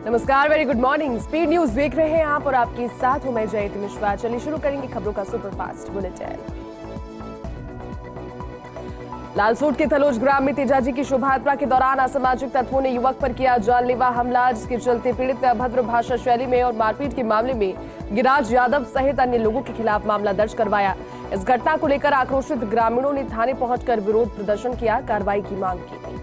नमस्कार, very good morning. Speed news देख रहे हैं आप और आपके साथ हूं मैं जयंती मिश्रा। चलिए शुरू करेंगे खबरों का सुपरफास्ट बुलेटिन। लालसोट के थलोज ग्राम में तेजाजी की शोभा यात्रा के दौरान असामाजिक तत्वों ने युवक पर किया जानलेवा हमला, जिसके चलते पीड़ित ने अभद्र भाषा शैली में और मारपीट के मामले में गिराज यादव सहित अन्य लोगों के खिलाफ मामला दर्ज करवाया। इस घटना को लेकर आक्रोशित ग्रामीणों ने थाने पहुंचकर विरोध प्रदर्शन किया, कार्रवाई की मांग की।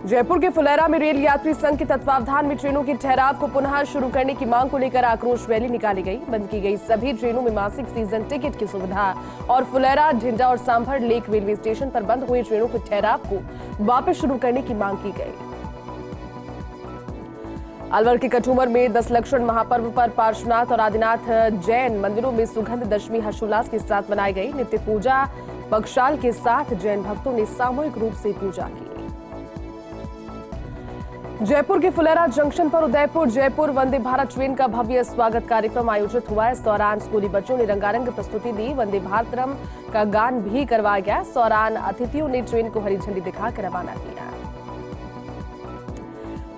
जयपुर के फुलेरा में रेल यात्री संघ के तत्वावधान में ट्रेनों के ठहराव को पुनः शुरू करने की मांग को लेकर आक्रोश रैली निकाली गई। बंद की गई सभी ट्रेनों में मासिक सीजन टिकट की सुविधा और फुलेरा, ढिंडा और सांभर लेक रेलवे स्टेशन पर बंद हुए ट्रेनों के ठहराव को वापस शुरू करने की मांग की गई। अलवर के कठुमर में 10 लक्षण महापर्व पर पार्श्वनाथ और आदिनाथ जैन मंदिरों में सुगंध दशमी हर्षोल्लास के साथ मनाई गई। नित्य पूजा बक्षाल के साथ जैन भक्तों ने सामूहिक रूप से पूजा की। जयपुर के फुलेरा जंक्शन पर उदयपुर जयपुर वंदे भारत ट्रेन का भव्य स्वागत कार्यक्रम आयोजित हुआ। इस दौरान स्कूली बच्चों ने रंगारंग प्रस्तुति दी, वंदे भारतम का गान भी करवाया गया। इस दौरान अतिथियों ने ट्रेन को हरी झंडी दिखाकर रवाना किया।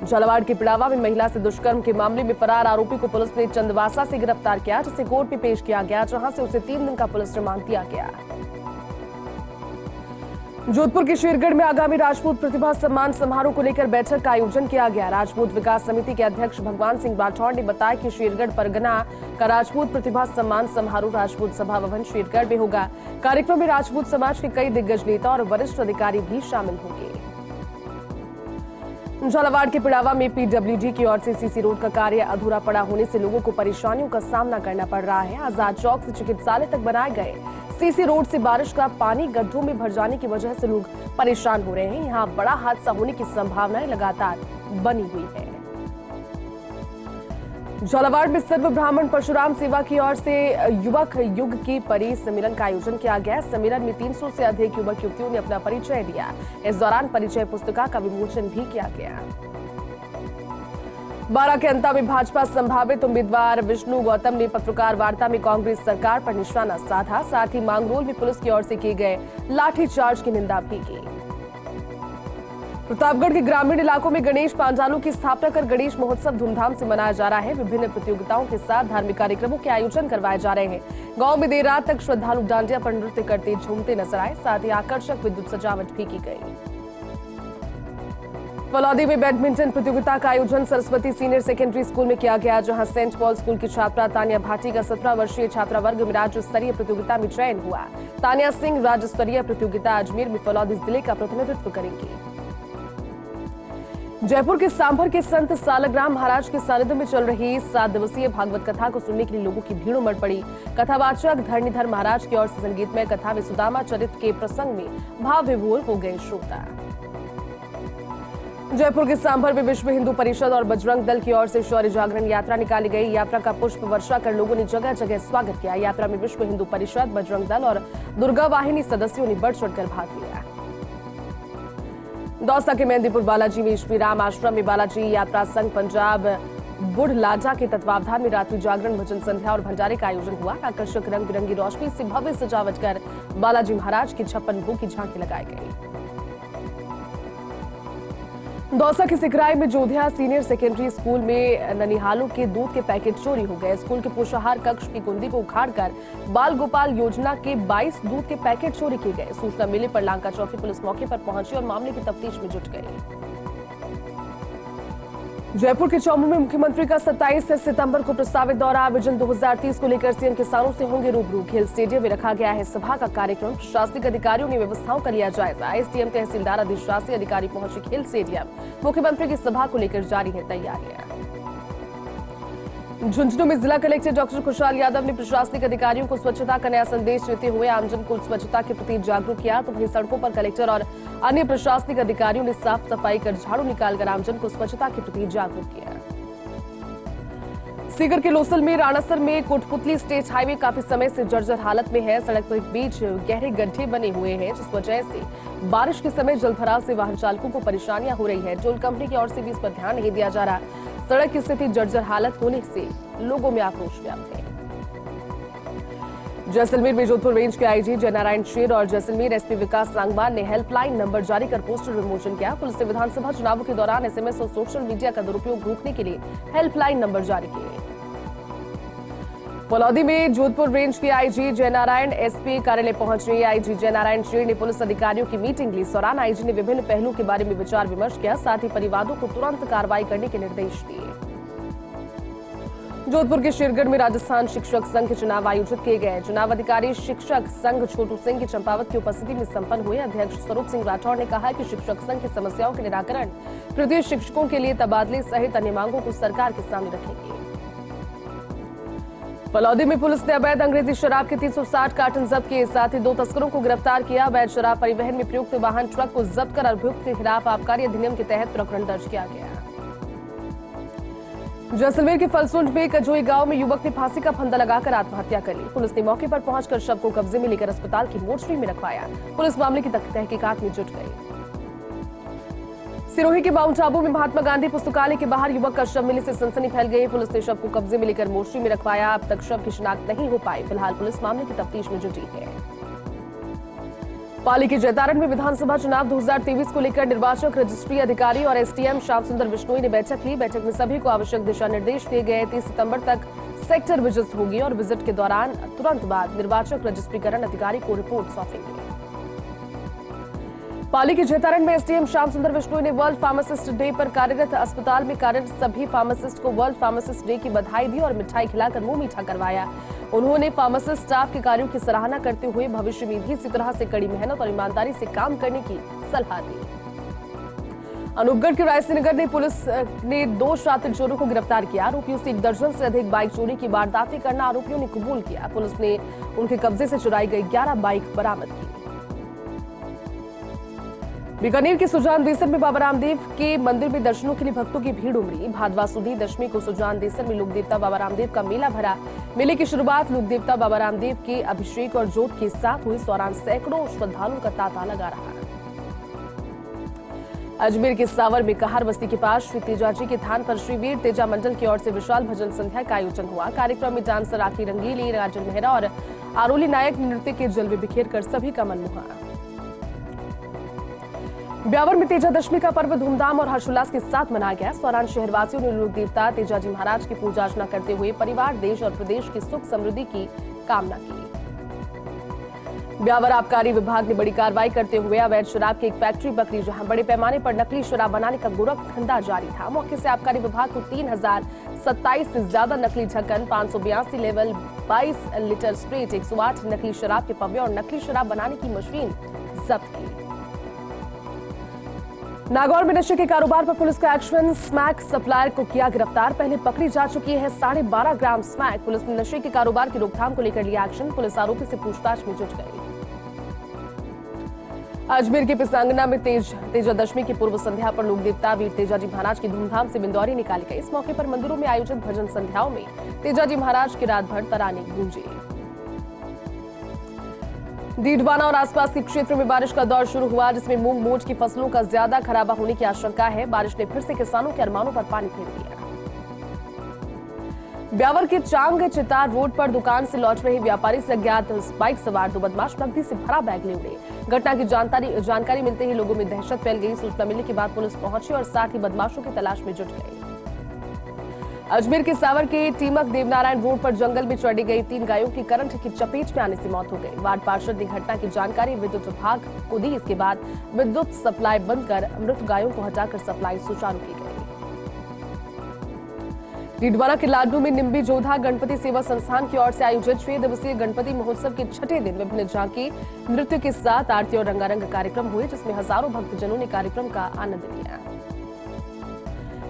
झालावाड़ के पिड़ावा में महिला से दुष्कर्म के मामले में फरार आरोपी को पुलिस ने चंदवासा से गिरफ्तार किया, जिसे कोर्ट में पेश किया गया, जहां से उसे 3 दिन का पुलिस रिमांड दिया गया। जोधपुर के शेरगढ़ में आगामी राजपूत प्रतिभा सम्मान समारोह को लेकर बैठक का आयोजन किया गया। राजपूत विकास समिति के अध्यक्ष भगवान सिंह राठौड़ ने बताया कि शेरगढ़ परगना का राजपूत प्रतिभा सम्मान समारोह राजपूत सभा भवन शेरगढ़ में होगा। कार्यक्रम में राजपूत समाज के कई दिग्गज नेता और वरिष्ठ अधिकारी भी शामिल होंगे। झालावाड़ के पिड़ावा में पीडब्ल्यूडी की ओर से सीसी रोड का कार्य अधूरा पड़ा होने से लोगों को परेशानियों का सामना करना पड़ रहा है। आजाद चौक से चिकित्सालय तक बनाए गए सीसी रोड से बारिश का पानी गड्ढों में भर जाने की वजह से लोग परेशान हो रहे हैं। यहाँ बड़ा हादसा होने की संभावनाएं लगातार बनी हुई है। झालावाड़ में सर्व ब्राह्मण परशुराम सेवा की ओर से युवक युग की परि सम्मेलन का आयोजन किया गया। सम्मेलन में 300 से अधिक युवक युवतियों ने अपना परिचय दिया। इस दौरान परिचय पुस्तिका का विमोचन भी किया गया। बारां के अंता में भाजपा संभावित उम्मीदवार विष्णु गौतम ने पत्रकार वार्ता में कांग्रेस सरकार पर निशाना साधा, साथ ही मांगरोल में पुलिस की ओर से किए गए लाठीचार्ज की निंदा भी की। प्रतापगढ़ के ग्रामीण इलाकों में गणेश पांडालों की स्थापना कर गणेश महोत्सव धूमधाम से मनाया जा रहा है। विभिन्न प्रतियोगिताओं के साथ धार्मिक कार्यक्रमों के आयोजन करवाए जा रहे हैं। गांव में देर रात तक श्रद्धालु डांडिया पर नृत्य करते झूमते नजर आए, साथ ही आकर्षक विद्युत सजावट भी की गई। फलौदी में बैडमिंटन प्रतियोगिता का आयोजन सरस्वती सीनियर सेकेंडरी स्कूल में किया गया, जहां सेंट पॉल स्कूल की छात्रा तानिया भाटी का 17 वर्षीय छात्रा वर्ग में राज्य स्तरीय प्रतियोगिता में चयन हुआ। तानिया सिंह राज्य स्तरीय प्रतियोगिता अजमेर में फलौदी जिले का प्रतिनिधित्व करेंगी। जयपुर के सांभर के संत सालग्राम महाराज के सानिध्य में चल रही 7 दिवसीय भागवत कथा को सुनने के लिए लोगों की भीड़ उमड़ पड़ी। कथावाचक धरणीधर महाराज की ओर से संगीतमय कथा में सुदामा चरित्र के प्रसंग में भाव विभोर हो गए श्रोता। जयपुर के सांभर में विश्व हिंदू परिषद और बजरंग दल की ओर से शौर्य जागरण यात्रा निकाली गई। यात्रा का पुष्प वर्षा कर लोगों ने जगह जगह स्वागत किया। यात्रा में विश्व हिंदू परिषद, बजरंग दल और दुर्गा वाहिनी सदस्यों ने बढ़ चढ़कर भाग लिया। दौसा के मेहंदीपुर बालाजी में श्री राम आश्रम में बालाजी यात्रा संघ पंजाब बुढ़लाडा के तत्वावधान में रात्रि जागरण, भजन संध्या और भंडारे का आयोजन हुआ। आकर्षक रंग बिरंगी रोशनी से भव्य सजावट कर बालाजी महाराज की 56 भोग की झांकी लगाई गई। दौसा के सिकराई में जोधिया सीनियर सेकेंडरी स्कूल में ननिहालों के दूध के पैकेट चोरी हो गए। स्कूल के पोषाहार कक्ष की कुंडी को उखाड़कर बाल गोपाल योजना के 22 दूध के पैकेट चोरी किए गए। सूचना मिलने पर लांका चौकी पुलिस मौके पर पहुंची और मामले की तफ्तीश में जुट गई। जयपुर के चौमू में मुख्यमंत्री का 27 सितंबर को प्रस्तावित दौरा विजन 2030 को लेकर सीएम किसानों से होंगे रूबरू। खेल स्टेडियम में रखा गया है सभा का कार्यक्रम। प्रशासनिक अधिकारियों ने व्यवस्थाओं का लिया जायजा। एसडीएम, तहसीलदार, अधिशासी अधिकारी पहुंचे खेल स्टेडियम। मुख्यमंत्री की सभा को लेकर जारी है तैयारियां। झुंझुनू में जिला कलेक्टर डॉक्टर खुशहाल यादव ने प्रशासनिक अधिकारियों को स्वच्छता का नया संदेश देते हुए आमजन को स्वच्छता के प्रति जागरूक किया। तो वहीं सड़कों पर कलेक्टर और अन्य प्रशासनिक अधिकारियों ने साफ सफाई कर झाड़ू निकालकर आमजन को स्वच्छता के प्रति जागरूक किया। सीकर के लोसल में राणासर में कोटपुतली स्टेट हाईवे काफी समय से जर्जर हालत में है। सड़क के बीच गहरे गड्ढे बने हुए हैं, जिस वजह से बारिश के समय जलभराव से वाहन चालकों को परेशानियां हो रही है। टोल कंपनी की ओर से भी इस पर ध्यान नहीं दिया जा रहा। सड़क की स्थिति जर्जर हालत होने से लोगों में आक्रोश व्याप्त है। जैसलमेर में जोधपुर रेंज के आईजी जयनारायण शेर और जैसलमेर एसपी विकास सांगवान ने हेल्पलाइन नंबर जारी कर पोस्टर विमोचन किया। पुलिस ने विधानसभा चुनावों के दौरान एसएमएस और सोशल मीडिया का दुरुपयोग रोकने के लिए हेल्पलाइन नंबर जारी किए। फलौदी में जोधपुर रेंज के आईजी जयनारायण एसपी कार्यालय पहुंचे। आईजी जयनारायण शेर ने पुलिस अधिकारियों की मीटिंग ली। इस दौरान आईजी ने विभिन्न पहलुओं के बारे में विचार विमर्श किया, साथ ही परिवारों को तुरंत कार्रवाई करने के निर्देश दिए। जोधपुर के शेरगढ़ में राजस्थान शिक्षक संघ के चुनाव आयोजित किए गए। चुनाव अधिकारी शिक्षक संघ छोटू सिंह की चंपावत की उपस्थिति में संपन्न हुए। अध्यक्ष स्वरूप सिंह राठौर ने कहा कि शिक्षक संघ की समस्याओं के निराकरण, प्रदेश शिक्षकों के लिए तबादले सहित अन्य मांगों को सरकार के सामने रखेंगे। फलौदी में पुलिस ने अवैध अंग्रेजी शराब के 360 कार्टन जब्त किए, साथ ही 2 तस्करों को गिरफ्तार किया। अवैध शराब परिवहन में प्रयुक्त वाहन ट्रक को जब्त कर अभियुक्त के खिलाफ आबकारी अधिनियम के तहत प्रकरण दर्ज किया गया। जैसलमेर के फलसुंड में कजोई गांव में युवक ने फांसी का फंदा लगाकर आत्महत्या कर ली। पुलिस ने मौके पर पहुंचकर शव को कब्जे में लेकर अस्पताल की मोर्चरी में रखवाया। पुलिस मामले की तहकीकात में जुट गई। सिरोही के माउंट आबू में महात्मा गांधी पुस्तकालय के बाहर युवक का शव मिलने से सनसनी फैल गई। पुलिस ने शव को कब्जे में लेकर मोर्चरी में रखवाया। अब तक शव की शिनाख्त नहीं हो पाई। फिलहाल पुलिस मामले की तफ्तीश में जुटी है। पाली के जैतारण में विधानसभा चुनाव 2023 को लेकर निर्वाचक रजिस्ट्री अधिकारी और एसडीएम श्याम सुंदर बिश्नोई ने बैठक ली। बैठक में सभी को आवश्यक दिशा निर्देश दिए गए। 30 सितंबर तक सेक्टर विजिट होगी और विजिट के दौरान तुरंत बाद निर्वाचक रजिस्ट्रीकरण अधिकारी को रिपोर्ट सौंपेंगे। पाली के जैतारण में एसडीएम श्याम सुंदर बिश्नोई ने वर्ल्ड फार्मासिस्ट डे पर कार्यरत अस्पताल में कार्यरत सभी फार्मासिस्ट को वर्ल्ड फार्मासिस्ट डे की बधाई दी और मिठाई खिलाकर मुंह मीठा करवाया। उन्होंने फार्मासिस्ट स्टाफ के कार्यों की सराहना करते हुए भविष्य में भी इसी तरह से कड़ी मेहनत और ईमानदारी से काम करने की सलाह दी। अनूपगढ़ के रायसीनगर ने पुलिस ने 2 शातिर चोरों को गिरफ्तार किया। आरोपियों से 1 दर्जन से अधिक बाइक चोरी की वारदातें करना आरोपियों ने कबूल किया। पुलिस ने उनके कब्जे से चुराई गई 11 बाइक बरामद की। बीकानेर के सुजान देसर में बाबा रामदेव के मंदिर में दर्शनों के लिए भक्तों की भीड़ उमड़ी। भादवा सुदी दशमी को सुजान देसर में लोक देवता बाबा रामदेव का मेला भरा। मेले की शुरुआत लोक देवता बाबा रामदेव के अभिषेक और जोत के साथ हुई। इस दौरान सैकड़ों श्रद्धालुओं का तांता लगा रहा। अजमेर के सावर में कहार बस्ती के पास श्री तेजाजी के थान पर श्री वीर तेजा मंडल की ओर से विशाल भजन संध्या का आयोजन हुआ। कार्यक्रम में डांसर राखी रंगीली, राजन मेहरा और आरोली नायक ने नृत्य के जलवे बिखेर कर सभी का मन मोहा। ब्यावर में तेजा दशमी का पर्व धूमधाम और हर्षोल्लास के साथ मनाया गया। इस दौरान शहरवासियों ने लोक देवता तेजाजी महाराज की पूजा अर्चना करते हुए परिवार, देश और प्रदेश की सुख समृद्धि की कामना की। ब्यावर आबकारी विभाग ने बड़ी कार्रवाई करते हुए अवैध शराब की एक फैक्ट्री पकड़ी, जहां बड़े पैमाने पर नकली शराब बनाने का गोरखधंधा जारी था। मौके से आबकारी विभाग को 3027 से ज्यादा नकली ढक्कन, 582 लेवल 22 लीटर स्प्रिट, 108 नकली शराब के पव्वे और नकली शराब बनाने की मशीन जब्त की। नागौर में नशे के कारोबार पर पुलिस का एक्शन। स्मैक सप्लायर को किया गिरफ्तार। पहले पकड़ी जा चुकी है 12.5 ग्राम स्मैक। पुलिस ने नशे के कारोबार की रोकथाम को लेकर लिया एक्शन। पुलिस आरोपी से पूछताछ में जुट गई। अजमेर के पिसांगना में तेजा दशमी की पूर्व संध्या पर लोक देवता वीर तेजाजी महाराज की धूमधाम से बिंदौरी निकाली गई। इस मौके पर मंदिरों में आयोजित भजन संध्याओं में तेजाजी महाराज की रात भर तराने गूंजे। डीडवाना और आसपास के क्षेत्र में बारिश का दौर शुरू हुआ, जिसमें मूंग मोठ की फसलों का ज्यादा खराबा होने की आशंका है। बारिश ने फिर से किसानों के अरमानों पर पानी फेर दिया। ब्यावर के चांग चितार रोड पर दुकान से लौट रहे व्यापारी से अज्ञात बाइक सवार 2 बदमाश नकदी से भरा बैग ले उड़े। घटना की जानकारी मिलते ही लोगों में दहशत फैल गई। सूचना मिलने के बाद पुलिस पहुंची और साथ ही बदमाशों की तलाश में जुट गई। अजमेर के सावर के टीमक देवनारायण रोड पर जंगल में चढ़ी गई 3 गायों की करंट की चपेट में आने से मौत हो गई। वार्ड पार्षद ने घटना की जानकारी विद्युत विभाग को दी। इसके बाद विद्युत सप्लाई बंद कर मृत गायों को हटाकर सप्लाई सुचारू की गई। डीडवाना के लाडू में निम्बी जोधा गणपति सेवा संस्थान की ओर से आयोजित 6 दिवसीय गणपति महोत्सव के 6ठे दिन विभिन्न झांकी, नृत्य के साथ आरती और रंगारंग कार्यक्रम हुए, जिसमें हजारों भक्तजनों ने कार्यक्रम का आनंद लिया।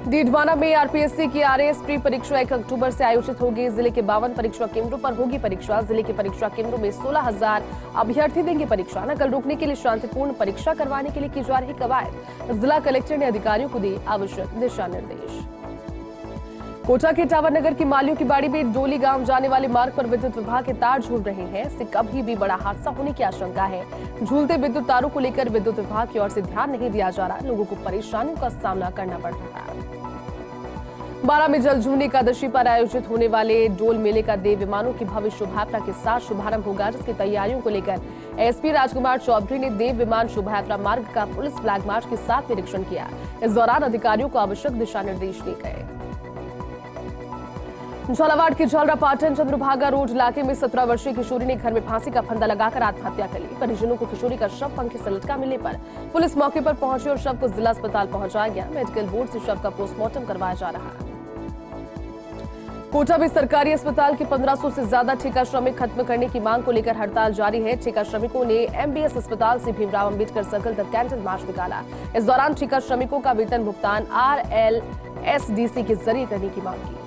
डीडवाना में आरपीएससी की आरएएस प्री परीक्षा 1 अक्टूबर से आयोजित होगी। जिले के 52 परीक्षा केंद्रों पर होगी परीक्षा। जिले के परीक्षा केंद्रों में 16,000 अभ्यर्थी देंगे परीक्षा। नकल रोकने के लिए शांतिपूर्ण परीक्षा करवाने के लिए की जा रही कवायद। जिला कलेक्टर ने अधिकारियों को दिए आवश्यक दिशा निर्देश। कोटा के टावर नगर की मालियों की बाड़ी में डोली गांव जाने वाले मार्ग पर विद्युत विभाग के तार झूल रहे हैं। इससे कभी भी बड़ा हादसा होने की आशंका है। झूलते विद्युत तारों को लेकर विद्युत विभाग की ओर से ध्यान नहीं दिया जा रहा। लोगों को परेशानियों का सामना करना पड़ रहा है। बारां में जलझूनी एकादशी पर आयोजित होने वाले डोल मेले का देव विमानों की भव्य शोभायात्रा के साथ शुभारंभ होगा, जिसकी तैयारियों को लेकर एसपी राजकुमार चौधरी ने देव विमान शोभायात्रा मार्ग का पुलिस फ्लैग मार्च के साथ निरीक्षण किया। इस दौरान अधिकारियों को आवश्यक दिशा निर्देश दिए गए। झालावाड़ के झालरापाटन चंद्रभागा रोड इलाके में 17 वर्षीय किशोरी ने घर में फांसी का फंदा लगाकर आत्महत्या कर ली। परिजनों को किशोरी का शव पंखे से लटका मिलने पर पुलिस मौके पर पहुंची और शव को जिला अस्पताल पहुंचाया गया। मेडिकल बोर्ड से शव का पोस्टमार्टम करवाया जा रहा है। कोटा में सरकारी अस्पताल के 1500 से ज्यादा ठेका श्रमिक खत्म करने की मांग को लेकर हड़ताल जारी है। ठेका श्रमिकों ने एमबीएस अस्पताल से भीमराव अंबेडकर सर्कल तक कैंडल मार्च निकाला। इस दौरान ठेका श्रमिकों का वेतन भुगतान आरएलएसडीसी के जरिए करने की मांग की।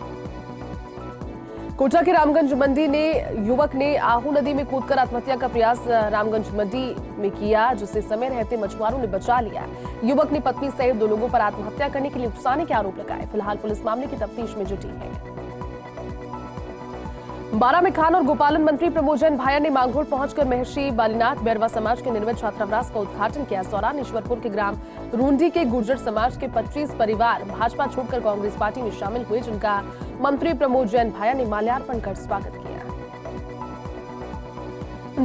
कोटा के रामगंज मंडी ने युवक ने आहू नदी में कूदकर आत्महत्या का प्रयास रामगंज मंडी में किया, जिसे समय रहते मछुआरों ने बचा लिया। युवक ने पत्नी सहित 2 लोगों पर आत्महत्या करने के लिए उकसाने के आरोप लगाए। फिलहाल पुलिस मामले की तफ्तीश में जुटी है। बारां में खान और गोपालन मंत्री प्रमोद जैन भाया ने मांगरोल पहुंचकर महर्षि बालीनाथ बैरवा समाज के निर्मित छात्रावास का उद्घाटन किया। इस दौरान ईश्वरपुर के ग्राम रूंडी के गुर्जर समाज के 25 परिवार भाजपा छोड़कर कांग्रेस पार्टी में शामिल हुए, जिनका मंत्री प्रमोद जैन भाया ने माल्यार्पण कर स्वागत किया।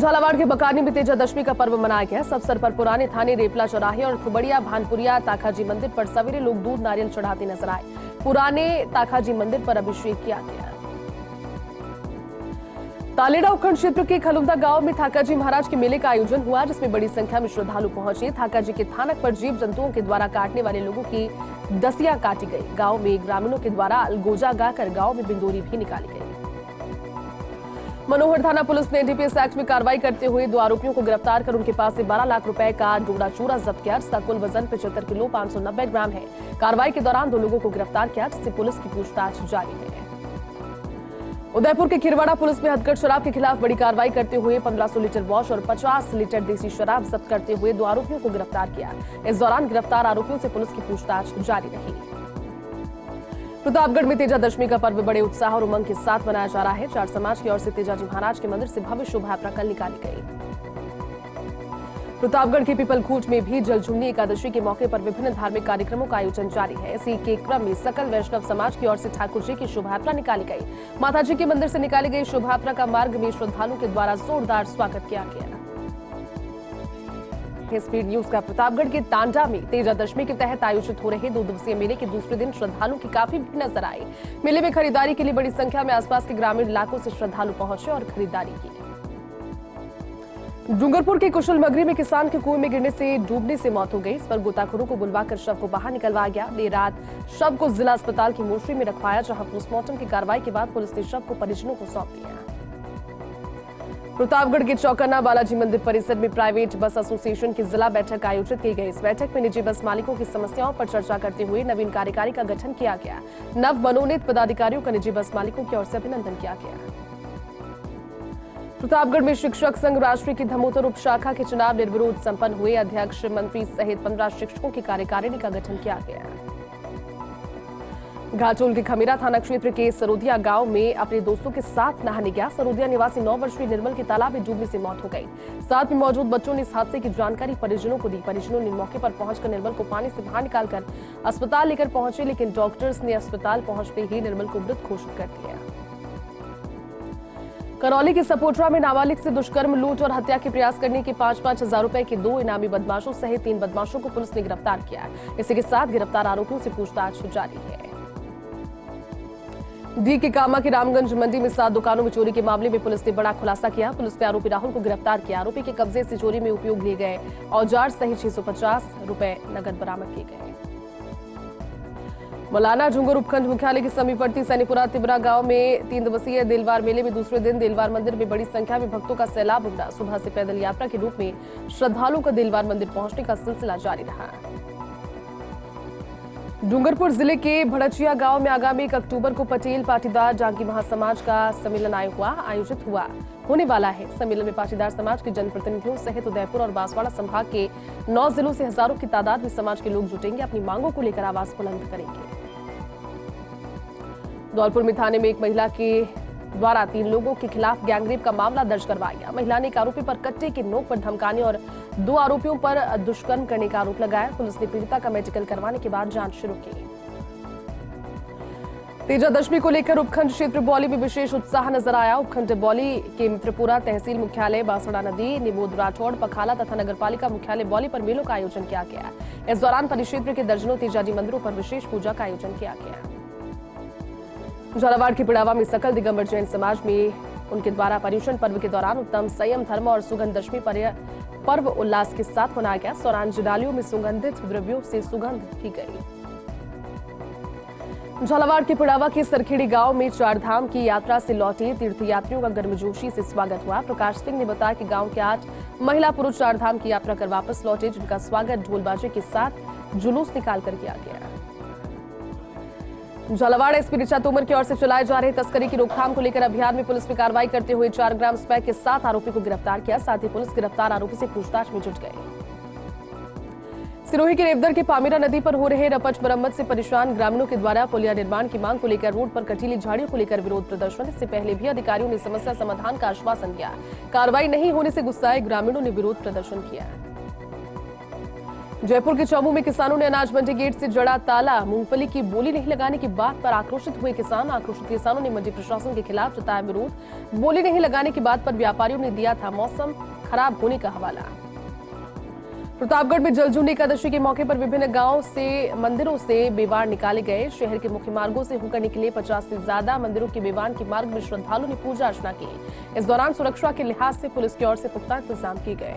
झालावाड़ के बकानी में तेजा दशमी का पर्व मनाया गया। इस अवसर पर पुराने थाने रेपला चौराहे और थुबड़िया भानपुरिया ताखाजी मंदिर पर सवेरे लोग दूध नारियल चढ़ाते नजर आए। पुराने ताखाजी मंदिर पर अभिषेक किया गया। तालेड़ा उपखंड क्षेत्र के खलुमदा गांव में थाकाजी महाराज के मेले का आयोजन हुआ, जिसमें बड़ी संख्या में श्रद्धालु पहुंचे। थाकाजी के थानक पर जीव जंतुओं के द्वारा काटने वाले लोगों की दसियां काटी गई। गांव में ग्रामीणों के द्वारा अलगोजा गाकर गांव में बिंदोरी भी निकाली गई। मनोहर थाना पुलिस ने एनडीपीएस एक्ट में कार्रवाई करते हुए 2 आरोपियों को गिरफ्तार कर उनके पास से 12 लाख रुपए का डोडा चूरा जब्त किया, जिसका कुल वजन 75 किलो 590 ग्राम है। कार्रवाई के दौरान 2 लोगों को गिरफ्तार किया, जिससे पुलिस की पूछताछ जारी है। उदयपुर के खिरवाड़ा पुलिस में हदगढ़ शराब के खिलाफ बड़ी कार्रवाई करते हुए 1500 लीटर वॉश और 50 लीटर देसी शराब जब्त करते हुए 2 आरोपियों को गिरफ्तार किया। इस दौरान गिरफ्तार आरोपियों से पुलिस की पूछताछ जारी रही। प्रतापगढ़ में तेजा दशमी का पर्व बड़े उत्साह और उमंग के साथ मनाया जा रहा है। चार समाज की ओर से तेजाजी महाराज के मंदिर से भव्य शोभायात्रा कल निकाली गई। प्रतापगढ़ के पीपलखूट में भी जलझूनी एकादशी के मौके पर विभिन्न धार्मिक कार्यक्रमों का आयोजन जारी है। इसी के क्रम में सकल वैष्णव समाज की ओर से ठाकुर जी की शोभायात्रा निकाली गई। माताजी के मंदिर से निकाली गई शोभायात्रा का मार्ग में श्रद्धालुओं के द्वारा जोरदार स्वागत किया गया। स्पीड न्यूज का प्रतापगढ़ के तांडा में तेजा दशमी के तहत आयोजित हो रहे 2 दिवसीय मेले के दूसरे दिन श्रद्धालुओं की काफी भीड़ नजर आई। मेले में खरीदारी के लिए बड़ी संख्या में आसपास के ग्रामीण इलाकों से श्रद्धालु पहुंचे और खरीदारी की। डूंगरपुर के कुशल मगरी में किसान के कुएं में गिरने से डूबने से मौत हो गई। इस पर गोताखोरों को बुलवाकर शव को बाहर निकलवाया गया। देर रात शव को जिला अस्पताल की मोर्चरी में रखवाया, जहां पोस्टमार्टम की कार्रवाई के बाद पुलिस ने शव को परिजनों को सौंप दिया। प्रतापगढ़ के चौकन्ना बालाजी मंदिर परिसर में प्राइवेट बस एसोसिएशन की जिला बैठक आयोजित की गई। इस बैठक में निजी बस मालिकों की समस्याओं पर चर्चा करते हुए नवीन कार्यकारी का गठन किया गया। नव मनोनीत पदाधिकारियों का निजी बस मालिकों की ओर से अभिनंदन किया गया। प्रतापगढ़ में शिक्षक संघ राष्ट्रीय की धमोतर उप शाखा के चुनाव निर्विरोध संपन्न हुए। अध्यक्ष, मंत्री सहित 15 शिक्षकों की कार्यकारिणी का गठन किया गया। घाटोल के खमीरा थाना क्षेत्र के सरोदिया गांव में अपने दोस्तों के साथ नहाने गया। सरोदिया निवासी 9 वर्षीय निर्मल की तालाब में डूबने से मौत हो गई। साथ में मौजूद बच्चों ने इस हादसे की जानकारी परिजनों को दी। परिजनों ने मौके पर पहुंचकर निर्मल को पानी से बाहर निकालकर अस्पताल लेकर पहुंचे, लेकिन डॉक्टर्स ने अस्पताल पहुंचते ही निर्मल को मृत घोषित कर दिया। करौली के सपोटरा में नाबालिग से दुष्कर्म, लूट और हत्या के प्रयास करने के 5-5 हजार रुपए के 2 इनामी बदमाशों सहित 3 बदमाशों को पुलिस ने गिरफ्तार किया। इसी के साथ गिरफ्तार आरोपियों से पूछताछ जारी है। दी के कामा की रामगंज मंडी में 7 दुकानों में चोरी के मामले में पुलिस ने बड़ा खुलासा किया। पुलिस ने आरोपी राहुल को गिरफ्तार किया। आरोपी के कब्जे से चोरी में उपयोग लिए गए औजार सहित 650 रुपए नकद बरामद किए गए। मौलाना झुंगर उपखंड मुख्यालय के समीपवर्ती सैनीपुरा तिबरा गांव में 3 दिवसीय देलवार मेले में दूसरे दिन देलवार मंदिर में बड़ी संख्या में भक्तों का सैलाब उमड़ा। सुबह से पैदल यात्रा के रूप में श्रद्धालुओं का देलवार मंदिर पहुंचने का सिलसिला जारी रहा। डूंगरपुर जिले के भड़चिया गांव में आगामी 1 अक्टूबर को पटेल पाटीदार डांगी महासमाज का सम्मेलन आयोजित होने वाला है। सम्मेलन में पाटीदार समाज के जनप्रतिनिधियों सहित उदयपुर और बांसवाड़ा संभाग के 9 जिलों से हजारों की तादाद में समाज के लोग जुटेंगे, अपनी मांगों को लेकर आवाज बुलंद करेंगे। धौलपुर में थाने में एक महिला के द्वारा 3 लोगों के खिलाफ गैंगरेप का मामला दर्ज करवाया गया। महिला ने एक आरोपी पर कट्टे की नोक पर धमकाने और 2 आरोपियों पर दुष्कर्म करने का आरोप लगाया। पुलिस ने पीड़िता का मेडिकल करवाने के बाद जांच शुरू की। तेजादशमी को लेकर उपखंड क्षेत्र बौली में विशेष उत्साह नजर आया। उपखंड बौली के मित्रपुरा तहसील मुख्यालय, बांसड़ा नदी, निमोद राठौड़, पखाला तथा नगरपालिका मुख्यालय बौली पर मेलों का आयोजन किया गया। इस दौरान परिक्षेत्र के दर्जनों तेजाजी मंदिरों पर विशेष पूजा का आयोजन किया गया। झालावाड़ के पिड़ावा में सकल दिगंबर जैन समाज में उनके द्वारा पर्युषण पर्व के दौरान उत्तम संयम, धर्म और सुगंध दशमी पर्व उल्लास के साथ मनाया गया। इस दौरान डालियों में सुगंधित द्रव्यों से सुगंध की गई। झालावाड़ के पिड़ावा के सरखेड़ी गांव में चारधाम की यात्रा से लौटे तीर्थयात्रियों का गर्मजोशी से स्वागत हुआ। प्रकाश सिंह ने बताया कि गांव के 8 महिला पुरुष चारधाम की यात्रा कर वापस लौटे, जिनका स्वागत ढोलबाजे के साथ जुलूस निकालकर किया गया। झालावाड़ एसपी ऋचा तोमर की ओर से चलाए जा रहे तस्करी की रोकथाम को लेकर अभियान में पुलिस ने कार्रवाई करते हुए 4 ग्राम स्पैक के 7 आरोपी को गिरफ्तार किया। साथ ही पुलिस गिरफ्तार आरोपी से पूछताछ में जुट गई। सिरोही के रेवदर के पामीरा नदी पर हो रहे रपट मरम्मत से परेशान ग्रामीणों के द्वारा पुलिया निर्माण की मांग को लेकर रोड पर कटीली झाड़ियों को लेकर विरोध प्रदर्शन। इससे पहले भी अधिकारियों ने समस्या समाधान का आश्वासन दिया। कार्रवाई नहीं होने से गुस्साए ग्रामीणों ने विरोध प्रदर्शन किया। जयपुर के चौमू में किसानों ने अनाज मंडी गेट से जड़ा ताला, मूंगफली की बोली नहीं लगाने की बात पर आक्रोशित हुए किसान। आक्रोशित किसानों ने मंडी प्रशासन के खिलाफ जताया विरोध। बोली नहीं लगाने की बात पर व्यापारियों ने दिया था मौसम खराब होने का हवाला। प्रतापगढ़ में जलजूनी एकादशी के मौके पर विभिन्न गांव से मंदिरों से बेवाड़ निकाले गए। शहर के मुख्य मार्गों से होकर निकले 50 से ज्यादा मंदिरों के बेवाड़ के मार्ग में श्रद्धालुओं ने पूजा अर्चना की। इस दौरान सुरक्षा के लिहाज से पुलिस की ओर से पुख्ता इंतजाम किए गए।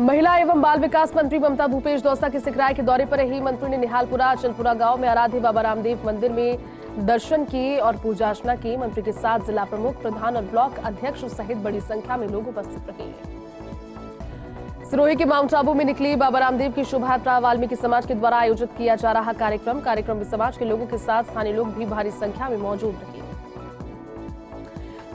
महिला एवं बाल विकास मंत्री ममता भूपेश दौसा के सिकराय के दौरे पर रही। मंत्री ने निहालपुरा अचलपुरा गांव में आराध्य बाबा रामदेव मंदिर में दर्शन किए और पूजा अर्चना की। मंत्री के साथ जिला प्रमुख, प्रधान और ब्लॉक अध्यक्ष सहित बड़ी संख्या में लोग उपस्थित रहे। सिरोही के माउंट आबू में निकली बाबा रामदेव की शोभा यात्रा, वाल्मीकि समाज के द्वारा आयोजित किया जा रहा कार्यक्रम में समाज के लोगों के साथ स्थानीय लोग भी भारी संख्या में मौजूद रहे।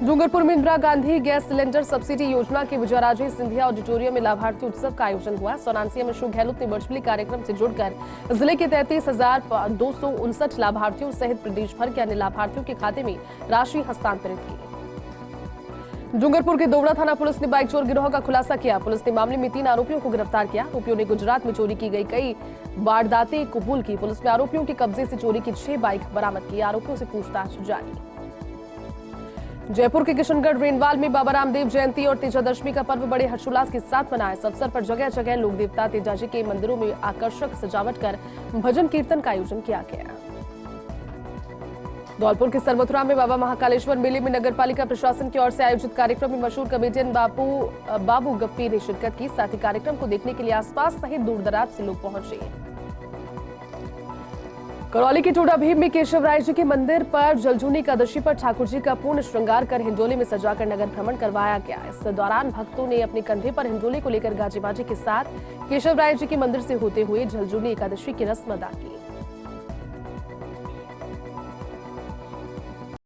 डूंगरपुर में Indira Gandhi gas cylinder subsidy योजना के विजयराजे सिंधिया ऑडिटोरियम में लाभार्थी उत्सव का आयोजन हुआ। सोनान सीएम अशोक गहलोत ने वर्चुअली कार्यक्रम से जुड़कर जिले के 33,259 लाभार्थियों सहित प्रदेश भर के अन्य लाभार्थियों के खाते में राशि हस्तांतरित की। डूंगरपुर के दोवड़ा थाना पुलिस ने बाइक चोर गिरोह का खुलासा किया। पुलिस ने मामले में 3 आरोपियों को गिरफ्तार किया। आरोपियों ने गुजरात में चोरी की गई कई वारदातें कबूल की। पुलिस ने आरोपियों के कब्जे से चोरी की 6 बाइक बरामद की। आरोपियों से पूछताछ जारी। जयपुर के किशनगढ़ रेनवाल में बाबा रामदेव जयंती और तेजादशमी का पर्व बड़े हर्षोल्लास के साथ मनाया। इस अवसर पर जगह जगह लोक देवता तेजाजी के मंदिरों में आकर्षक सजावट कर भजन कीर्तन का आयोजन किया गया। धौलपुर के सरमथुरा में बाबा महाकालेश्वर मेले में नगरपालिका प्रशासन की ओर से आयोजित कार्यक्रम में मशहूर कमेडियन बाबू गप्पी ने शिरकत की। साथ ही कार्यक्रम को देखने के लिए आसपास सहित दूर दराज से लोग पहुंचे। करौली के टोडा भीम में केशव राय जी के मंदिर पर जलजूनी एकादशी पर ठाकुर जी का पूर्ण श्रृंगार कर हिंडोले में सजाकर नगर भ्रमण करवाया गया। इस दौरान भक्तों ने अपने कंधे पर हिंडोले को लेकर गाजे बाजे के साथ केशव राय जी के मंदिर से होते हुए जलजूनी एकादशी की रस्म अदा की।